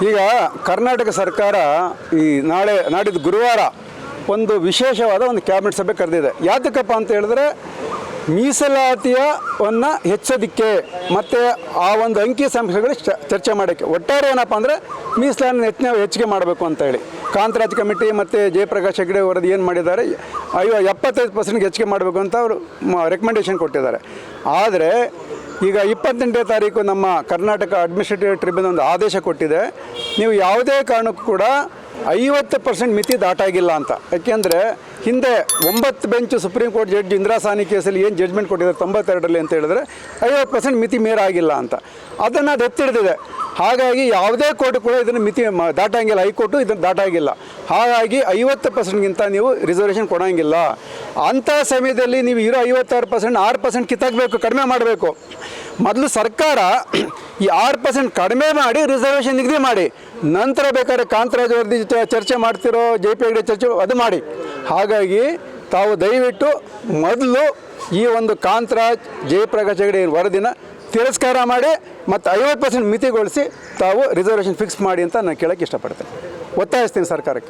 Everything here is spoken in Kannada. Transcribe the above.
ಈಗ ಕರ್ನಾಟಕ ಸರ್ಕಾರ ಈ ನಾಡಿದ್ದು ಗುರುವಾರ ಒಂದು ವಿಶೇಷವಾದ ಒಂದು ಕ್ಯಾಬಿನೆಟ್ ಸಭೆ ಕರೆದಿದೆ. ಯಾತಕ್ಕಪ್ಪ ಅಂತ ಹೇಳಿದ್ರೆ ಮೀಸಲಾತಿಯನ್ನು ಹೆಚ್ಚೋದಕ್ಕೆ ಮತ್ತು ಆ ಒಂದು ಅಂಕಿ ಸಂಖ್ಯೆಗಳು ಚರ್ಚೆ ಮಾಡೋಕ್ಕೆ. ಒಟ್ಟಾರೆ ಏನಪ್ಪ ಅಂದರೆ ಮೀಸಲಾತಿನ ಹೆಚ್ಚಿಗೆ ಮಾಡಬೇಕು ಅಂತ ಹೇಳಿ ಕಾಂತರಾಜ್ ಕಮಿಟಿ ಮತ್ತು ಜಯಪ್ರಕಾಶ್ ಹೆಗಡೆ ವರದಿ ಏನು ಮಾಡಿದ್ದಾರೆ, 75% ಹೆಚ್ಚಿಗೆ ಮಾಡಬೇಕು ಅಂತ ಅವರು ರೆಕಮೆಂಡೇಷನ್ ಕೊಟ್ಟಿದ್ದಾರೆ. ಆದರೆ ಈಗ 28ನೇ ತಾರೀಕು ನಮ್ಮ ಕರ್ನಾಟಕ ಅಡ್ಮಿನಿಸ್ಟ್ರೇಟಿವ್ ಟ್ರಿಬ್ಯುನಲ್ ಒಂದು ಆದೇಶ ಕೊಟ್ಟಿದೆ, ನೀವು ಯಾವುದೇ ಕಾರಣಕ್ಕೂ ಕೂಡ 50% ಮಿತಿ ದಾಟಾಗಿಲ್ಲ ಅಂತ. ಯಾಕೆಂದರೆ ಹಿಂದೆ 9 bench supreme court judge Indira Sahni ಕೇಸಲ್ಲಿ ಏನು ಜಡ್ಜ್ಮೆಂಟ್ ಕೊಟ್ಟಿದ್ದಾರೆ 92ರಲ್ಲಿ ಅಂತ ಹೇಳಿದ್ರೆ 50% ಮಿತಿ ಮೀರಾಗಿಲ್ಲ ಅಂತ, ಅದನ್ನು ಅದು ಎತ್ತಿಡಿದಿದೆ. ಹಾಗಾಗಿ ಯಾವುದೇ ಕೋರ್ಟ್ ಕೂಡ ಇದನ್ನು ಮಿತಿ ದಾಟಂಗಿಲ್ಲ, ಹೈಕೋರ್ಟು ಇದನ್ನು ದಾಟಾಗಿಲ್ಲ. ಹಾಗಾಗಿ 50%ಗಿಂತ ನೀವು ರಿಸರ್ವೇಷನ್ ಕೊಡೋಂಗಿಲ್ಲ. ಅಂಥ ಸಮಯದಲ್ಲಿ ನೀವು ಇರೋ 56% 6% ಕಿತ್ತಾಕಬೇಕು, ಕಡಿಮೆ ಮಾಡಬೇಕು. ಮೊದಲು ಸರ್ಕಾರ ಈ 6% ಕಡಿಮೆ ಮಾಡಿ ರಿಸರ್ವೇಷನ್ ನಿಗದಿ ಮಾಡಿ, ನಂತರ ಬೇಕಾದ್ರೆ ಕಾಂತರಾಜ್ ವರದಿ ಚರ್ಚೆ ಮಾಡ್ತಿರೋ JP ಹೆಗಡೆ ಚರ್ಚೆ ಅದು ಮಾಡಿ. ಹಾಗಾಗಿ ತಾವು ದಯವಿಟ್ಟು ಮೊದಲು ಈ ಒಂದು ಕಾಂತರಾಜ್ ಜಯಪ್ರಕಾಶ್ ಹೆಗಡೆ ವರದಿನ ತಿರಸ್ಕಾರ ಮಾಡಿ ಮತ್ತು 50% ಮಿತಿಗೊಳಿಸಿ ತಾವು ರಿಸರ್ವೇಷನ್ ಫಿಕ್ಸ್ ಮಾಡಿ ಅಂತ ನಾನು ಕೇಳೋಕ್ಕೆ ಇಷ್ಟಪಡ್ತೇನೆ, ಒತ್ತಾಯಿಸ್ತೀನಿ ಸರ್ಕಾರಕ್ಕೆ.